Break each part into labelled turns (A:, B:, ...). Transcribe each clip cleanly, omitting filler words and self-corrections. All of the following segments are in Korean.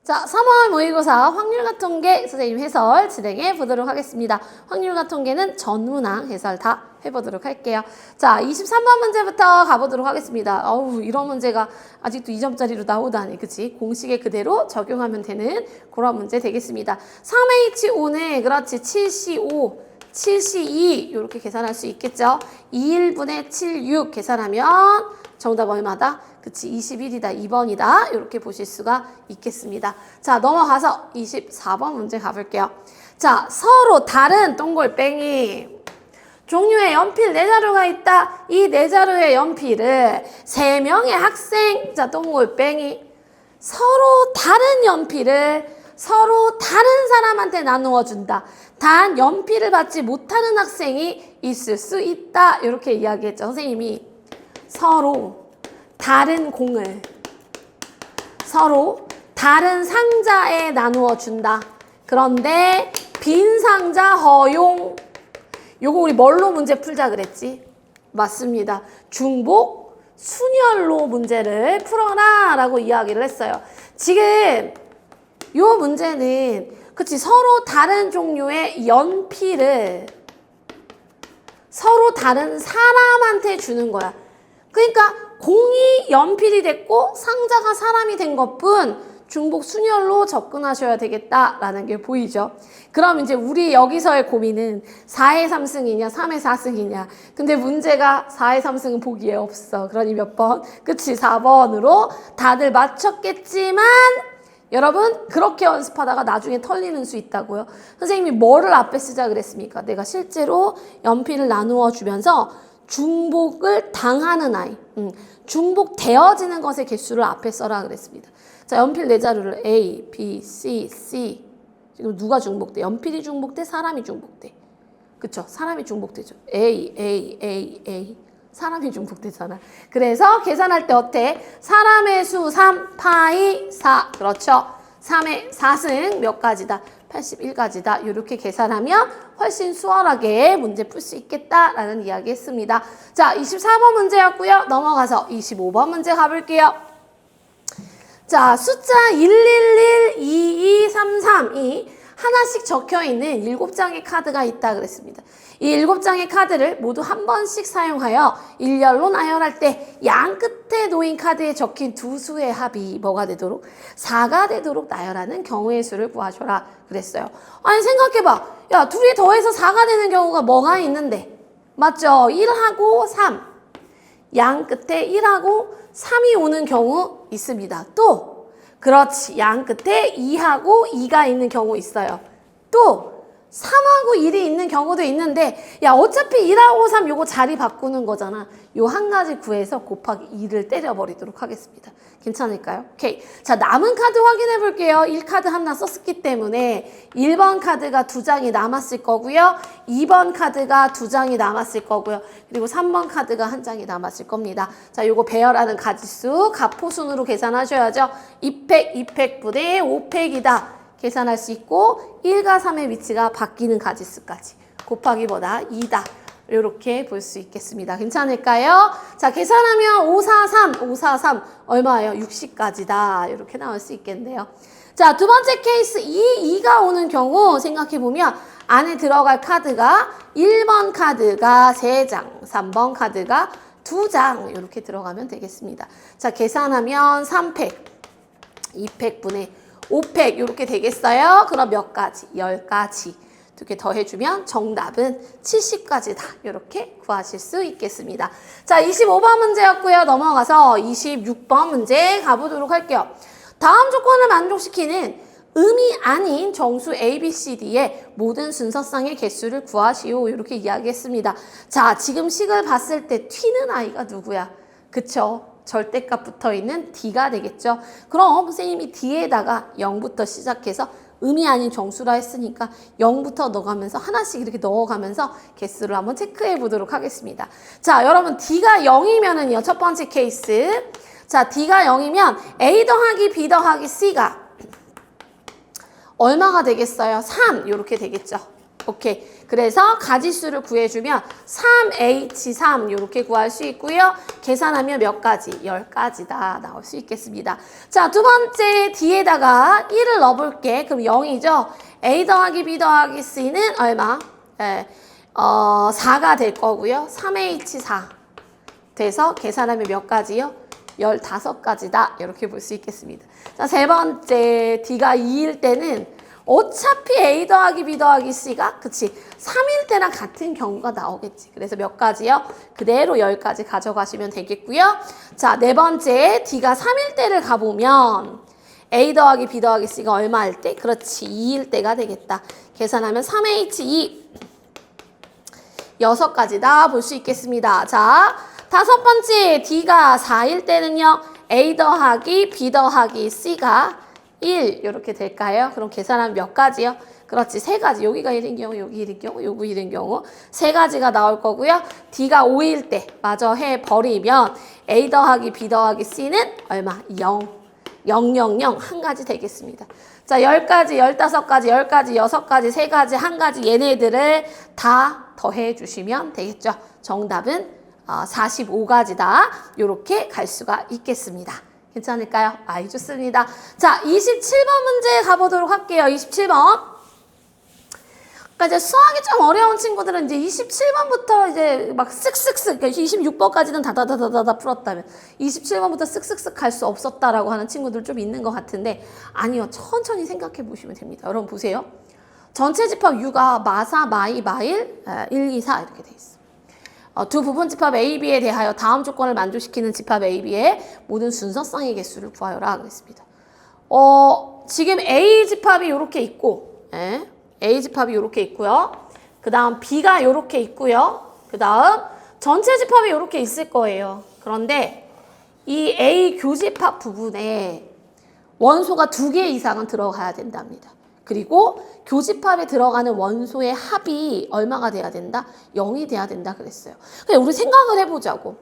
A: 자, 3월 모의고사 확률과 통계 선생님 해설 진행해 보도록 하겠습니다. 확률과 통계는 전 문항 해설 다 해보도록 할게요. 자, 23번 문제부터 가보도록 하겠습니다. 어우, 이런 문제가 아직도 2점짜리로 나오다니, 그치? 공식에 그대로 적용하면 되는 그런 문제 되겠습니다. 3H5는 그렇지, 7C5, 7C2 이렇게 계산할 수 있겠죠? 21분의 76 계산하면 정답 얼마다? 그치, 21이다, 2번이다. 이렇게 보실 수가 있겠습니다. 자, 넘어가서 24번 문제 가볼게요. 자, 서로 다른 동글뱅이 종류의 연필 4자루가 있다. 이 4자루의 연필을 3명의 학생, 자, 동글뱅이 서로 다른 연필을 서로 다른 사람한테 나누어 준다. 단 연필을 받지 못하는 학생이 있을 수 있다. 이렇게 이야기했죠. 선생님이 서로 다른 공을 서로 다른 상자에 나누어 준다. 그런데 빈 상자 허용. 요거 우리 뭘로 문제 풀자 그랬지? 맞습니다. 중복 순열로 문제를 풀어라 라고 이야기를 했어요. 지금 요 문제는 그치, 서로 다른 종류의 연필을 서로 다른 사람한테 주는 거야. 그러니까 공이 연필이 됐고 상자가 사람이 된 것뿐 중복 순열로 접근하셔야 되겠다라는 게 보이죠. 그럼 이제 우리 여기서의 고민은 4의 3승이냐 3의 4승이냐. 근데 문제가 4의 3승은 보기에 없어. 그러니 몇 번? 그치, 4번으로 다들 맞췄겠지만 여러분 그렇게 연습하다가 나중에 털리는 수 있다고요. 선생님이 뭐를 앞에 쓰자 그랬습니까? 내가 실제로 연필을 나누어 주면서 중복을 당하는 아이, 중복되어지는 것의 개수를 앞에 써라 그랬습니다. 자, 연필 4자루를 A, B, C, C. 지금 누가 중복돼? 연필이 중복돼? 사람이 중복돼? 그쵸? 사람이 중복되죠. A. 사람이 중복되잖아. 그래서 계산할 때 어때? 사람의 수 3, 파이 4. 그렇죠? 3의 4승 몇 가지다? 81가지다. 이렇게 계산하면 훨씬 수월하게 문제 풀 수 있겠다라는 이야기 했습니다. 자, 24번 문제였고요. 넘어가서 25번 문제 가볼게요. 자, 숫자 111, 2233이 하나씩 적혀있는 7장의 카드가 있다 그랬습니다. 이 7장의 카드를 모두 한 번씩 사용하여 일렬로 나열할 때 양 끝에 놓인 카드에 적힌 두 수의 합이 뭐가 되도록? 4가 되도록 나열하는 경우의 수를 구하셔라 그랬어요. 아니 생각해봐. 야, 둘이 더해서 4가 되는 경우가 뭐가 있는데? 맞죠? 1하고 3. 양 끝에 1하고 3이 오는 경우 있습니다. 또 그렇지, 양 끝에 2하고 2가 있는 경우 있어요. 또 3하고 1이 있는 경우도 있는데, 야, 어차피 1하고 3 요거 자리 바꾸는 거잖아. 요 한 가지 구해서 곱하기 2를 때려버리도록 하겠습니다. 괜찮을까요? 오케이. 자, 남은 카드 확인해 볼게요. 1카드 하나 썼기 때문에 1번 카드가 2장이 남았을 거고요. 2번 카드가 2장이 남았을 거고요. 그리고 3번 카드가 1장이 남았을 겁니다. 자, 요거 배열하는 가지수, 가포순으로 계산하셔야죠. 2팩분의 5팩이다. 계산할 수 있고 1과 3의 위치가 바뀌는 가지수까지 곱하기보다 2다. 이렇게 볼 수 있겠습니다. 괜찮을까요? 자, 계산하면 543 얼마예요? 60까지다. 이렇게 나올 수 있겠네요. 자, 두 번째 케이스 2가 오는 경우 생각해보면 안에 들어갈 카드가 1번 카드가 3장, 3번 카드가 2장 이렇게 들어가면 되겠습니다. 자, 계산하면 3팩, 2팩분의 5팩 이렇게 되겠어요. 그럼 몇 가지? 10가지. 두 개 더해주면 정답은 70가지다. 이렇게 구하실 수 있겠습니다. 자, 25번 문제였고요. 넘어가서 26번 문제 가보도록 할게요. 다음 조건을 만족시키는 음이 아닌 정수 A, B, C, D의 모든 순서상의 개수를 구하시오. 이렇게 이야기했습니다. 자, 지금 식을 봤을 때 튀는 아이가 누구야? 그쵸? 절대값 붙어있는 D가 되겠죠. 그럼 선생님이 D에다가 0부터 시작해서 음이 아닌 정수라 했으니까 0부터 넣어가면서 하나씩 이렇게 넣어가면서 개수를 한번 체크해 보도록 하겠습니다. 자, 여러분 D가 0이면은요. 첫 번째 케이스. 자, D가 0이면 A 더하기 B 더하기 C가 얼마가 되겠어요? 3 이렇게 되겠죠. 오케이. 그래서 가지수를 구해주면 3H3 이렇게 구할 수 있고요. 계산하면 몇 가지? 10가지다 나올 수 있겠습니다. 자, 두 번째 D에다가 1을 넣어볼게. 그럼 0이죠. A 더하기 B 더하기 C는 얼마? 4가 될 거고요. 3H4 돼서 계산하면 몇 가지요? 15가지다. 이렇게 볼 수 있겠습니다. 자, 세 번째 D가 2일 때는 어차피 A 더하기 B 더하기 C가 그치 3일 때랑 같은 경우가 나오겠지. 그래서 몇 가지요? 그대로 10가지 가져가시면 되겠고요. 자, 네 번째 D가 3일 때를 가보면 A 더하기 B 더하기 C가 얼마일 때? 그렇지 2일 때가 되겠다. 계산하면 3H2 6가지다 볼 수 있겠습니다. 자, 다섯 번째 D가 4일 때는요. A 더하기 B 더하기 C가 1 이렇게 될까요? 그럼 계산하면 몇 가지요? 그렇지 3가지. 여기가 1인 경우, 여기 1인 경우, 요거 1인 경우 3가지가 나올 거고요. D가 5일 때 마저 해버리면 A 더하기 B 더하기 C는 얼마? 0. 0, 0, 0 한 가지 되겠습니다. 자, 10가지, 15가지, 10가지, 6가지, 3가지, 한 가지 얘네들을 다 더해 주시면 되겠죠. 정답은 45가지다. 이렇게 갈 수가 있겠습니다. 괜찮을까요? 아이 좋습니다. 자, 27번 문제 가보도록 할게요. 27번. 그러니까 이제 수학이 좀 어려운 친구들은 이제 27번부터 이제 막 쓱쓱쓱, 그러니까 26번까지는 다다다다다 풀었다면 27번부터 쓱쓱쓱 갈 수 없었다라고 하는 친구들 좀 있는 것 같은데 아니요. 천천히 생각해 보시면 됩니다. 여러분 보세요. 전체 집합 U가 마사, 마이, 마일, 1, 2, 4 이렇게 돼 있어. 두 부분 집합 A, B에 대하여 다음 조건을 만족시키는 집합 A, B의 모든 순서쌍의 개수를 구하여라 그랬습니다. 지금 A 집합이 이렇게 있고, A 집합이 이렇게 있고요. 그 다음 B가 이렇게 있고요. 그 다음 전체 집합이 이렇게 있을 거예요. 그런데 이 A 교집합 부분에 원소가 2개 이상은 들어가야 된답니다. 그리고 교집합에 들어가는 원소의 합이 얼마가 돼야 된다? 0이 돼야 된다 그랬어요. 그냥 우리 생각을 해보자고.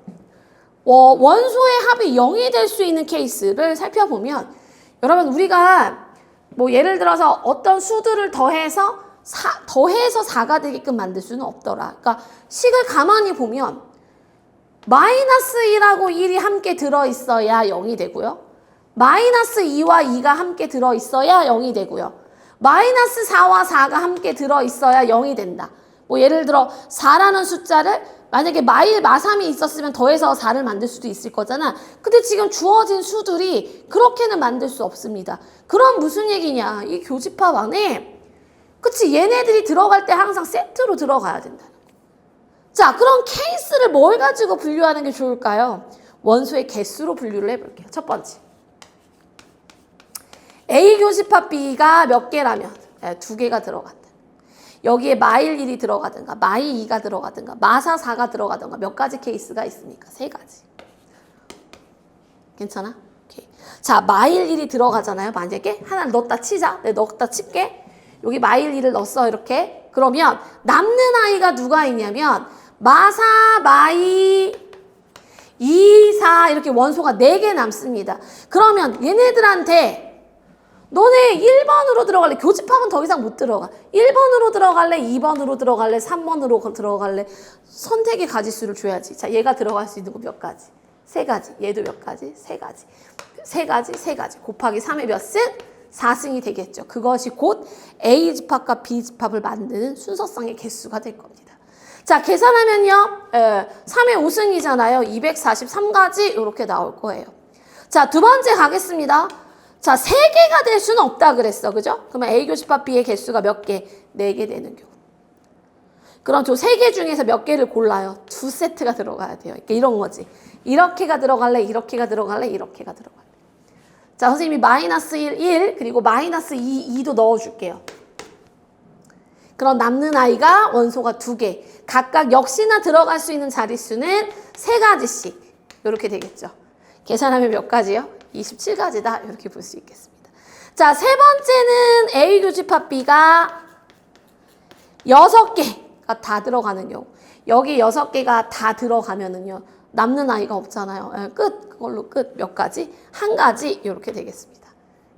A: 원소의 합이 0이 될 수 있는 케이스를 살펴보면 여러분 우리가 뭐 예를 들어서 어떤 수들을 더해서 4가 되게끔 만들 수는 없더라. 그러니까 식을 가만히 보면 마이너스 1하고 1이 함께 들어있어야 0이 되고요. 마이너스 2와 2가 함께 들어있어야 0이 되고요. 마이너스 4와 4가 함께 들어있어야 0이 된다. 뭐 예를 들어 4라는 숫자를 만약에 마일, 마삼이 있었으면 더해서 4를 만들 수도 있을 거잖아. 근데 지금 주어진 수들이 그렇게는 만들 수 없습니다. 그럼 무슨 얘기냐. 이 교집합 안에 그치 얘네들이 들어갈 때 항상 세트로 들어가야 된다. 자, 그럼 케이스를 뭘 가지고 분류하는 게 좋을까요? 원소의 개수로 분류를 해볼게요. 첫 번째. A 교집합 B가 몇 개라면 2개가 들어간다. 여기에 마일 1이 들어가든가 마이 2가 들어가든가 마사 4가 들어가든가 몇 가지 케이스가 있습니까? 3가지. 괜찮아? 오케이. 자, 마일 1이 들어가잖아요. 만약에 하나를 넣었다 치자. 내가 넣었다 칠게. 여기 마일 1을 넣었어 이렇게. 그러면 남는 아이가 누가 있냐면 마사, 마이, 2, 4 이렇게 원소가 4개 남습니다. 그러면 얘네들한테 너네 1번으로 들어갈래? 교집합은 더 이상 못 들어가. 1번으로 들어갈래? 2번으로 들어갈래? 3번으로 들어갈래? 선택의 가지수를 줘야지. 자, 얘가 들어갈 수 있는 거 몇 가지? 3가지. 얘도 몇 가지? 3가지. 3가지, 3가지. 곱하기 3의 몇 승? 4승이 되겠죠. 그것이 곧 A 집합과 B 집합을 만드는 순서쌍의 개수가 될 겁니다. 자, 계산하면요. 3의 5승이잖아요. 243가지 이렇게 나올 거예요. 자, 두 번째 가겠습니다. 자, 3개가 될 수는 없다 그랬어. 그죠? 그러면 A 교집합 B의 개수가 몇 개? 4개 되는 경우. 그럼 저 3개 중에서 몇 개를 골라요? 2세트가 들어가야 돼요. 그러니까 이런 거지. 이렇게가 들어갈래? 이렇게가 들어갈래? 이렇게가 들어갈래? 자, 선생님이 마이너스 1, 1 그리고 마이너스 2, 2도 넣어줄게요. 그럼 남는 아이가 원소가 2개. 각각 역시나 들어갈 수 있는 자릿수는 3가지씩. 이렇게 되겠죠. 계산하면 몇 가지요? 27가지다. 이렇게 볼 수 있겠습니다. 자, 세 번째는 A 교집합 B가 6개가 다 들어가는 경우. 여기 6개가 다 들어가면은요. 남는 아이가 없잖아요. 끝. 그걸로 끝. 몇 가지? 한 가지. 이렇게 되겠습니다.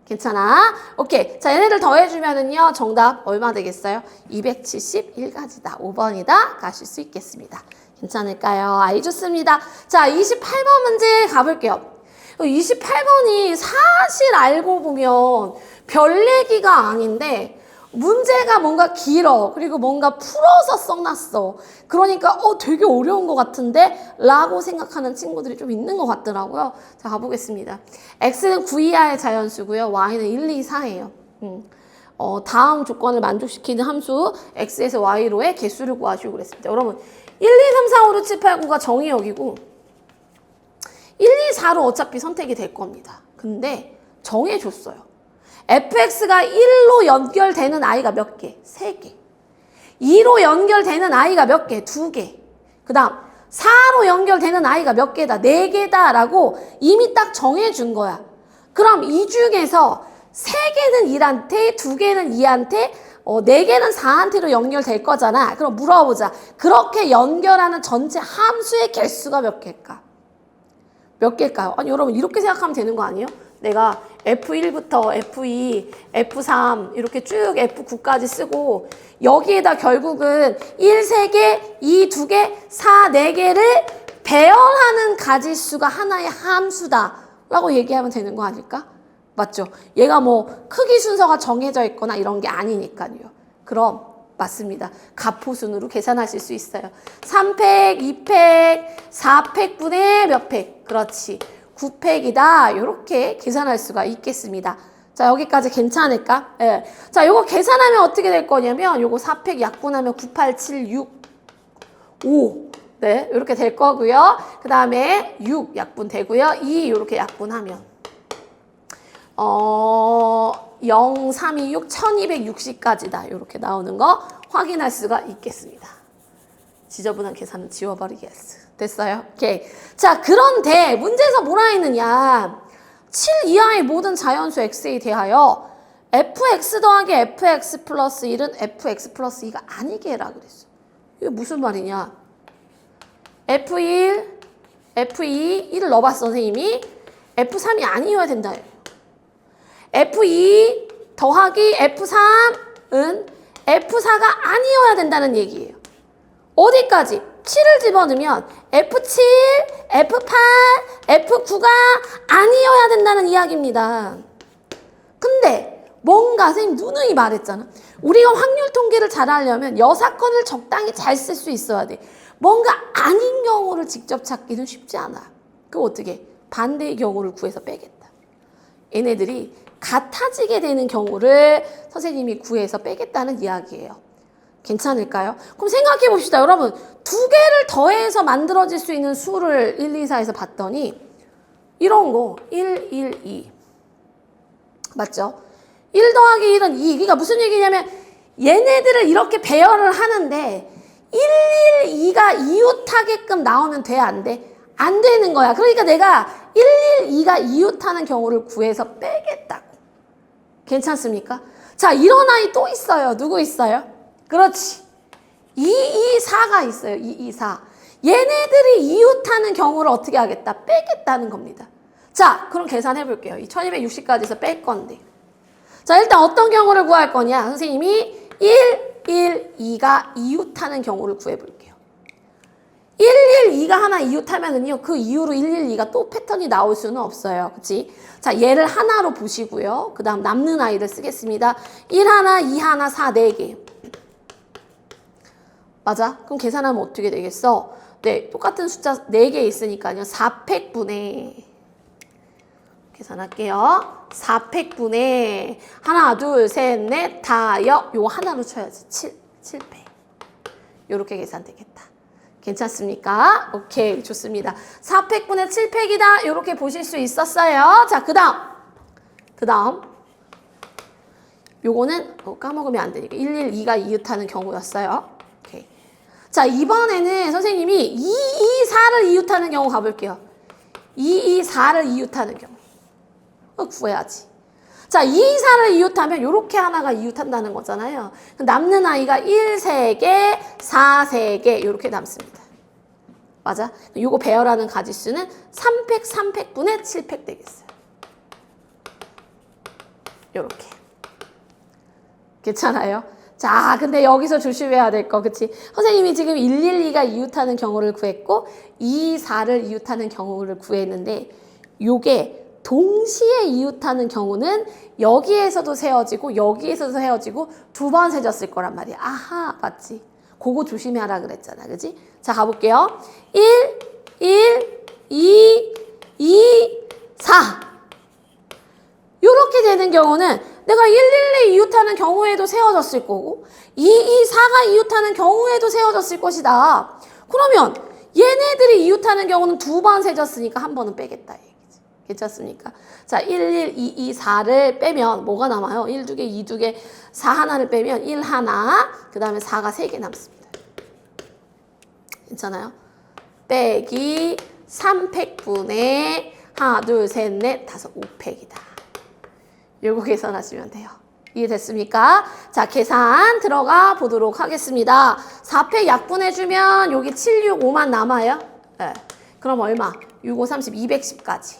A: 괜찮아? 오케이. 자, 얘네들 더해주면은요, 정답 얼마 되겠어요? 271가지다. 5번이다. 가실 수 있겠습니다. 괜찮을까요? 아이, 좋습니다. 자, 28번 문제 가볼게요. 28번이 사실 알고 보면 별 얘기가 아닌데, 문제가 뭔가 길어. 그리고 뭔가 풀어서 써놨어. 그러니까 되게 어려운 것 같은데? 라고 생각하는 친구들이 좀 있는 것 같더라고요. 자, 가보겠습니다. x는 9 이하의 자연수고요. y는 1, 2, 4예요. 다음 조건을 만족시키는 함수 x에서 y로의 개수를 구하시고 그랬습니다. 여러분 1, 2, 3, 4, 5, 6, 7, 8, 9가 정의역이고 1, 2, 4로 어차피 선택이 될 겁니다. 근데 정해줬어요. fx가 1로 연결되는 아이가 몇 개? 3개. 2로 연결되는 아이가 몇 개? 2개. 그 다음 4로 연결되는 아이가 몇 개다? 4개다 라고 이미 딱 정해준 거야. 그럼 이 중에서 3개는 1한테, 2개는 2한테, 4개는 4한테로 연결될 거잖아. 그럼 물어보자. 그렇게 연결하는 전체 함수의 개수가 몇 개일까? 몇 개일까요? 아니 여러분 이렇게 생각하면 되는 거 아니에요? 내가 F1부터 F2, F3 이렇게 쭉 F9까지 쓰고 여기에다 결국은 1, 3개, 2, 2개, 4, 4개를 배열하는 가지수가 하나의 함수다 라고 얘기하면 되는 거 아닐까? 맞죠? 얘가 뭐 크기 순서가 정해져 있거나 이런 게 아니니까요. 그럼 맞습니다. 가포순으로 계산하실 수 있어요. 3팩, 2팩, 4팩분의 몇 팩? 그렇지. 9팩이다. 이렇게 계산할 수가 있겠습니다. 자, 여기까지 괜찮을까? 예. 자, 요거 계산하면 어떻게 될 거냐면 요거 4팩 약분하면 9, 8, 7, 6, 5. 네, 이렇게 될 거고요. 그 다음에 6 약분 되고요. 2 이렇게 약분하면 0, 3, 2, 6, 1260까지다. 이렇게 나오는 거 확인할 수가 있겠습니다. 지저분한 계산은 지워버리겠어. 됐어요? 오케이. 자, 그런데 문제에서 뭐라 했느냐. 7 이하의 모든 자연수 x에 대하여 fx 더하기 fx 플러스 1은 fx 플러스 2가 아니게 해라 그랬어. 이게 무슨 말이냐. F1, F2, 1을 넣어봤어 선생님이. F3이 아니어야 된다. F2 더하기 F3은 F4가 아니어야 된다는 얘기예요. 어디까지? 7을 집어넣으면 F7, F8, F9가 아니어야 된다는 이야기입니다. 근데 뭔가 선생님 누누이 말했잖아. 우리가 확률 통계를 잘 하려면 여사건을 적당히 잘 쓸 수 있어야 돼. 뭔가 아닌 경우를 직접 찾기는 쉽지 않아. 그럼 어떻게? 반대의 경우를 구해서 빼겠다. 얘네들이 같아지게 되는 경우를 선생님이 구해서 빼겠다는 이야기예요. 괜찮을까요? 그럼 생각해 봅시다. 여러분, 2개를 더해서 만들어질 수 있는 수를 1, 2, 4에서 봤더니 이런 거 1, 1, 2 맞죠? 1 더하기 1은 2. 그러니까 무슨 얘기냐면 얘네들을 이렇게 배열을 하는데 1, 1, 2가 이웃하게끔 나오면 돼? 안 돼? 안 되는 거야. 그러니까 내가 1, 1, 2가 이웃하는 경우를 구해서 빼겠다고. 괜찮습니까? 자, 이런 아이 또 있어요. 누구 있어요? 그렇지. 2, 2, 4가 있어요. 2, 2, 4. 얘네들이 이웃하는 경우를 어떻게 하겠다? 빼겠다는 겁니다. 자, 그럼 계산해 볼게요. 이 1260까지에서 뺄 건데. 자, 일단 어떤 경우를 구할 거냐? 선생님이 1, 1, 2가 이웃하는 경우를 구해 볼게요. 1, 1, 2가 하나 이웃하면은요, 그 이후로 1, 1, 2가 또 패턴이 나올 수는 없어요. 그치? 자, 얘를 하나로 보시고요. 그 다음 남는 아이를 쓰겠습니다. 1 하나, 2 하나, 4, 4개. 맞아? 그럼 계산하면 어떻게 되겠어? 네, 똑같은 숫자 4개 있으니까요. 4팩분의 계산할게요. 4팩분의 하나, 둘, 셋, 넷, 다, 여. 요거 하나로 쳐야지. 7팩. 요렇게 계산되겠다. 괜찮습니까? 오케이, 좋습니다. 4팩분의 7팩이다. 요렇게 보실 수 있었어요. 자, 그 다음. 요거는 까먹으면 안 되니까 1, 1, 2가 이웃하는 경우였어요. 오케이. 자, 이번에는 선생님이 2, 2, 4를 이웃하는 경우 가볼게요. 2, 2, 4를 이웃하는 경우. 구해야지. 자, 2, 4를 이웃하면 요렇게 하나가 이웃한다는 거잖아요. 남는 아이가 1, 3개, 4, 3개 요렇게 남습니다. 맞아? 요거 배열하는 가지수는 3팩, 3팩분의 7팩 되겠어요. 요렇게. 괜찮아요? 자, 근데 여기서 조심해야 될 거, 그치? 선생님이 지금 112가 이웃하는 경우를 구했고 224를 이웃하는 경우를 구했는데 요게 동시에 이웃하는 경우는 여기에서도 세워지고 여기에서도 세워지고 두 번 세졌을 거란 말이야. 아하, 맞지? 그거 조심하라 그랬잖아, 그치? 자, 가볼게요. 1, 2, 4 요렇게 되는 경우는 내가 112 이웃하는 경우에도 세워졌을 거고 224가 이웃하는 경우에도 세워졌을 것이다. 그러면 얘네들이 이웃하는 경우는 두 번 세졌으니까 한 번은 빼겠다 얘기지. 괜찮습니까? 자, 1, 2, 4를 빼면 뭐가 남아요? 1, 2개, 2, 2개, 4 하나를 빼면 1 하나, 그 다음에 4가 3개 남습니다. 괜찮아요? 빼기 3팩분의 하나, 둘, 셋, 넷, 다섯, 5팩이다. 요거 계산하시면 돼요. 이해됐습니까? 자, 계산 들어가 보도록 하겠습니다. 4팩 약분해주면 여기 7, 6, 5만 남아요. 네. 그럼 얼마? 6, 5, 30, 210까지.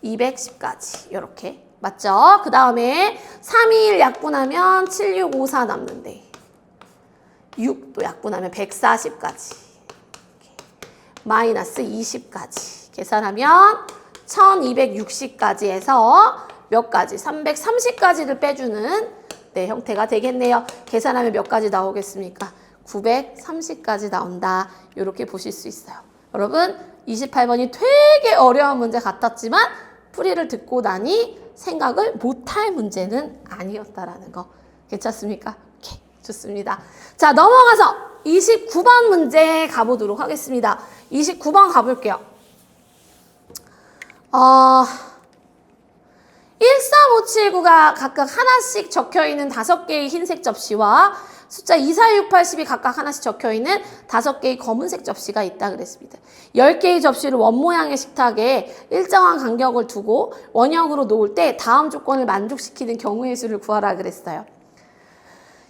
A: 210까지. 이렇게. 맞죠? 그 다음에 3, 2, 1 약분하면 7, 6, 5, 4 남는데 6도 약분하면 140까지. 마이너스 20까지. 계산하면 1260까지 해서 몇 가지? 330까지를 빼주는 네, 형태가 되겠네요. 계산하면 몇 가지 나오겠습니까? 930까지 나온다. 이렇게 보실 수 있어요. 여러분 28번이 되게 어려운 문제 같았지만 풀이를 듣고 나니 생각을 못할 문제는 아니었다라는 거. 괜찮습니까? 오케이, 좋습니다. 자, 넘어가서 29번 문제 가보도록 하겠습니다. 29번 가볼게요. 13579가 각각 하나씩 적혀있는 5개의 흰색 접시와 숫자 246, 80이 각각 하나씩 적혀있는 5개의 검은색 접시가 있다 그랬습니다. 10개의 접시를 원모양의 식탁에 일정한 간격을 두고 원형으로 놓을 때 다음 조건을 만족시키는 경우의 수를 구하라 그랬어요.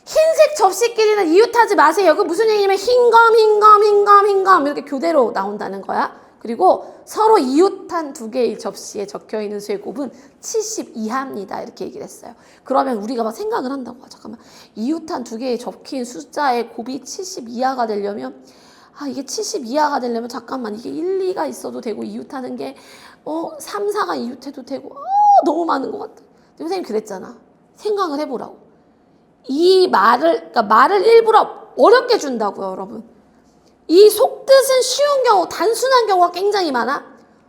A: 흰색 접시끼리는 이웃하지 마세요. 그 무슨 얘기냐면 흰검 이렇게 교대로 나온다는 거야. 그리고 서로 이웃한 2개의 접시에 적혀있는 수의 곱은 70 이하입니다. 이렇게 얘기를 했어요. 그러면 우리가 막 생각을 한다고. 잠깐만. 이웃한 2개의 적힌 숫자의 곱이 70 이하가 되려면 이게 70 이하가 되려면 잠깐만 이게 1, 2가 있어도 되고 이웃하는 게 3, 4가 이웃해도 되고 너무 많은 것 같아. 근데 선생님 그랬잖아. 생각을 해보라고. 이 그러니까 말을 일부러 어렵게 준다고요, 여러분. 이 속뜻은 쉬운 경우, 단순한 경우가 굉장히 많아.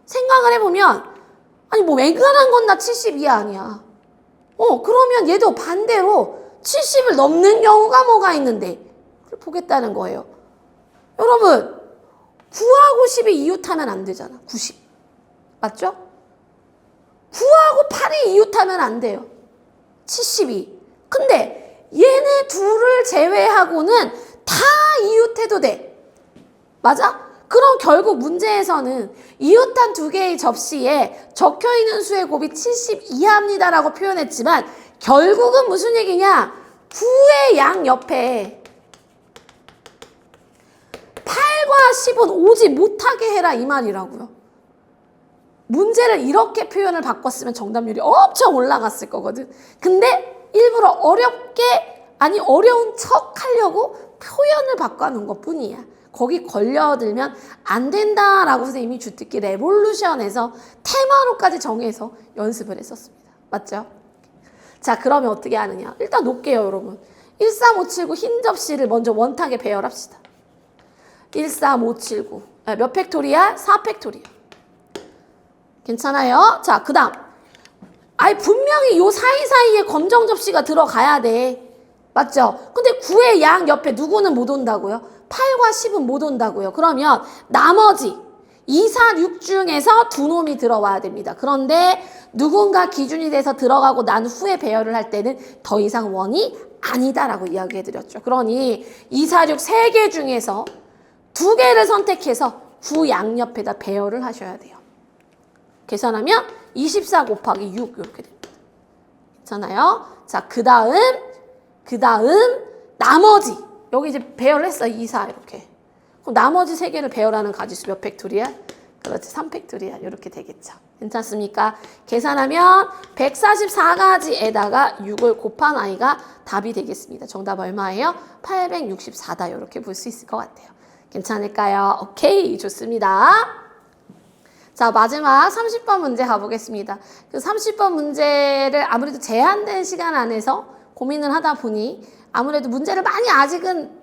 A: 생각을 해보면 아니 뭐 웬간한 건 다 70 이하 아니야. 그러면 얘도 반대로 70을 넘는 경우가 뭐가 있는데 그걸 보겠다는 거예요. 여러분 9하고 10이 이웃하면 안 되잖아. 90. 맞죠? 9하고 8이 이웃하면 안 돼요. 72. 근데 얘네 둘을 제외하고는 다 이웃해도 돼. 맞아? 그럼 결국 문제에서는 이웃한 2개의 접시에 적혀있는 수의 곱이 70 이하입니다라고 표현했지만 결국은 무슨 얘기냐? 9의 양 옆에 8과 10은 오지 못하게 해라 이 말이라고요. 문제를 이렇게 표현을 바꿨으면 정답률이 엄청 올라갔을 거거든. 근데 일부러 어려운 척 하려고 표현을 바꿔놓은 것 뿐이야. 거기 걸려들면 안 된다라고 선생님이 주특기 레볼루션에서 테마로까지 정해서 연습을 했었습니다. 맞죠? 자, 그러면 어떻게 하느냐. 일단 놓을게요, 여러분. 13579 흰 접시를 먼저 원탁에 배열합시다. 13579 몇 팩토리야? 4팩토리야. 괜찮아요? 자, 그 다음 분명히 요 사이사이에 검정 접시가 들어가야 돼. 맞죠? 근데 9의 양 옆에 누구는 못 온다고요? 8과 10은 못 온다고요. 그러면 나머지 2, 4, 6 중에서 2놈이 들어와야 됩니다. 그런데 누군가 기준이 돼서 들어가고 난 후에 배열을 할 때는 더 이상 원이 아니다라고 이야기해드렸죠. 그러니 2, 4, 6 3개 중에서 2개를 선택해서 9 양옆에다 배열을 하셔야 돼요. 계산하면 24 곱하기 6 이렇게 됩니다. 괜찮아요? 자, 그 다음 나머지 여기 이제 배열을 했어. 2, 4 이렇게. 그럼 나머지 3개를 배열하는 가지수 몇 팩토리야? 그렇지, 3팩토리야. 이렇게 되겠죠. 괜찮습니까? 계산하면 144가지에다가 6을 곱한 i가 답이 되겠습니다. 정답 얼마예요? 864다. 이렇게 볼 수 있을 것 같아요. 괜찮을까요? 오케이, 좋습니다. 자, 마지막 30번 문제 가보겠습니다. 그 30번 문제를 아무래도 제한된 시간 안에서 고민을 하다 보니 아무래도 문제를 많이 아직은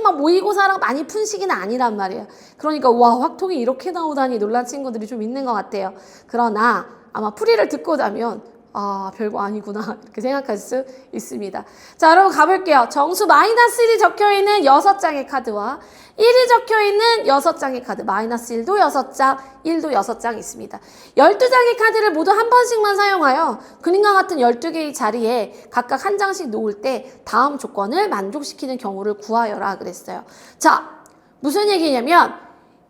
A: 막 모의고사랑 많이 푼 시기는 아니란 말이에요. 그러니까 와, 확통이 이렇게 나오다니 놀란 친구들이 좀 있는 것 같아요. 그러나 아마 풀이를 듣고 나면 아, 별거 아니구나 이렇게 생각할 수 있습니다. 자, 여러분 가볼게요. 정수 -1이 적혀있는 6장의 카드와 1이 적혀있는 6장의 카드, -1도 6장, 1도 6장 있습니다. 12장의 카드를 모두 한 번씩만 사용하여 그림과 같은 12개의 자리에 각각 한 장씩 놓을 때 다음 조건을 만족시키는 경우를 구하여라 그랬어요. 자, 무슨 얘기냐면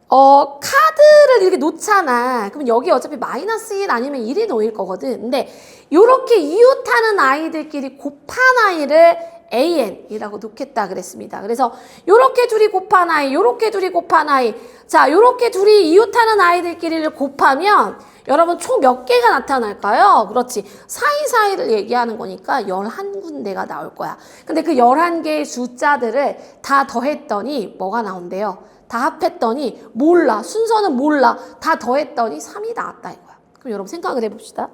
A: 카드를 이렇게 놓잖아. 그럼 여기 어차피 -1 아니면 1이 놓일 거거든. 근데 요렇게 이웃하는 아이들끼리 곱한 아이를 AN이라고 놓겠다 그랬습니다. 그래서 요렇게 둘이 곱한 아이, 요렇게 둘이 곱한 아이. 자, 요렇게 둘이 이웃하는 아이들끼리를 곱하면 여러분 총 몇 개가 나타날까요? 그렇지. 사이사이를 얘기하는 거니까 11군데가 나올 거야. 근데 그 11개의 숫자들을 다 더했더니 뭐가 나온대요? 다 합했더니 몰라. 순서는 몰라. 다 더했더니 3이 나왔다 이거야. 그럼 여러분 생각을 해봅시다.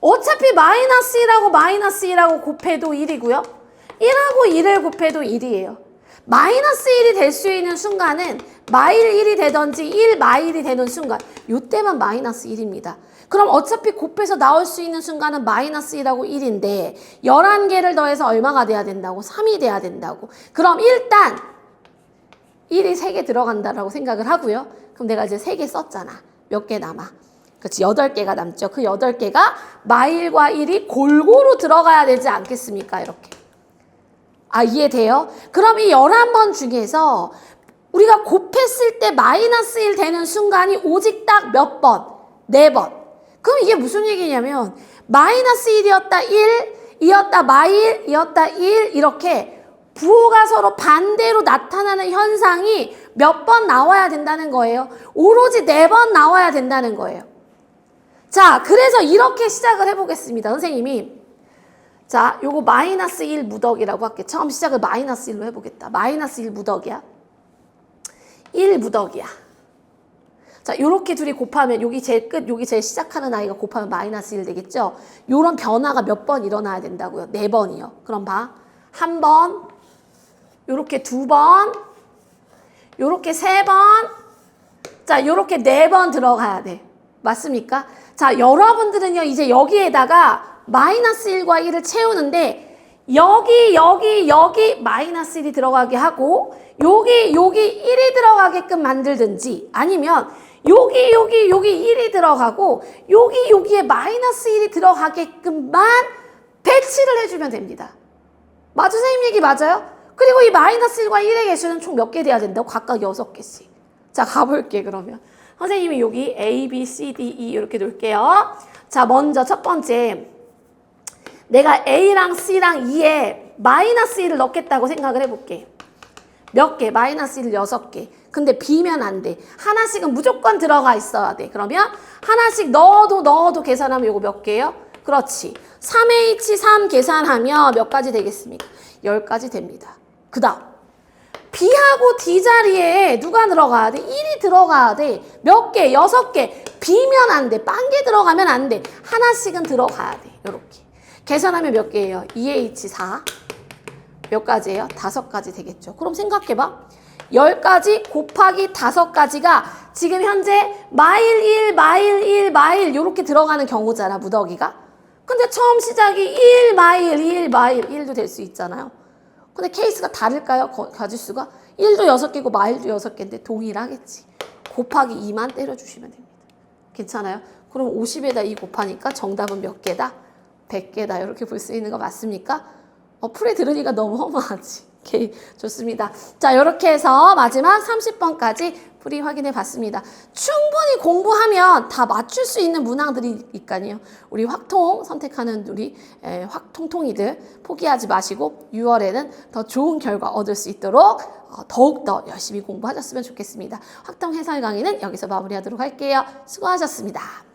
A: 어차피 -1하고 -1하고 곱해도 1이고요. 1하고 1을 곱해도 1이에요. -1이 될 수 있는 순간은 -1이 되든지 1-1이 되는 순간 요때만 -1입니다. 그럼 어차피 곱해서 나올 수 있는 순간은 -1하고 1인데 11개를 더해서 얼마가 돼야 된다고? 3이 돼야 된다고. 그럼 일단 1이 3개 들어간다라고 생각을 하고요. 그럼 내가 이제 3개 썼잖아. 몇 개 남아? 그렇지, 8개가 남죠. 그 8개가 -1과 1이 골고루 들어가야 되지 않겠습니까? 이렇게. 아, 이해돼요? 그럼 이 11번 중에서 우리가 곱했을 때 -1 되는 순간이 오직 딱 몇 번? 4번. 그럼 이게 무슨 얘기냐면 -1이었다 1, 이었다 -1, 이었다 1 이렇게 부호가 서로 반대로 나타나는 현상이 몇 번 나와야 된다는 거예요. 오로지 4번 나와야 된다는 거예요. 자, 그래서 이렇게 시작을 해보겠습니다. 선생님이 자, 요거 -1 무더기라고 할게. 처음 시작을 -1로 해보겠다. -1 무더기야. 1 무더기야. 자, 요렇게 둘이 곱하면 여기 제일 끝, 여기 제일 시작하는 아이가 곱하면 -1 되겠죠? 요런 변화가 몇 번 일어나야 된다고요? 4번이요. 그럼 봐. 1번, 요렇게 2번, 요렇게 3번, 자, 요렇게 4번 들어가야 돼. 맞습니까? 자, 여러분들은요, 이제 여기에다가 -1과 1을 채우는데, 여기 -1이 들어가게 하고, 여기 1이 들어가게끔 만들든지, 아니면 여기 1이 들어가고, 여기에 -1이 들어가게끔만 배치를 해주면 됩니다. 맞아, 선생님 얘기 맞아요? 그리고 이 -1과 1의 개수는 총 몇 개 돼야 된다고? 각각 6개씩. 자, 가볼게, 그러면. 선생님이 여기 A, B, C, D, E 이렇게 놓을게요. 자, 먼저 첫 번째. 내가 A랑 C랑 E에 -1을 넣겠다고 생각을 해볼게. 몇 개? -1을 6개. 근데 B면 안 돼. 하나씩은 무조건 들어가 있어야 돼. 그러면 하나씩 넣어도 계산하면 요거 몇 개예요? 그렇지. 3H3 계산하면 몇 가지 되겠습니까? 10가지 됩니다. 그 다음. B하고 D 자리에 누가 들어가야 돼? 1이 들어가야 돼. 몇 개? 6개. B면 안 돼. 빵개 들어가면 안 돼. 하나씩은 들어가야 돼. 요렇게. 계산하면 몇 개예요? 2H4. 몇 가지예요? 5가지 되겠죠. 그럼 생각해봐. 10가지 곱하기 5가지가 지금 현재 -1 요렇게 들어가는 경우잖아, 무더기가. 근데 처음 시작이 1 1도 될 수 있잖아요. 근데 케이스가 다를까요? 가질 수가? 1도 6개고 -도 6개인데 동일하겠지. 곱하기 2만 때려주시면 됩니다. 괜찮아요? 그럼 50에다 2 곱하니까 정답은 몇 개다? 100개다. 이렇게 볼 수 있는 거 맞습니까? 풀에 들으니까 너무 허무하지. 오케이, 좋습니다. 자, 이렇게 해서 마지막 30번까지 풀이 확인해 봤습니다. 충분히 공부하면 다 맞출 수 있는 문항들이니까요. 우리 확통 선택하는 우리 확통통이들 포기하지 마시고 6월에는 더 좋은 결과 얻을 수 있도록 더욱더 열심히 공부하셨으면 좋겠습니다. 확통 해설 강의는 여기서 마무리하도록 할게요. 수고하셨습니다.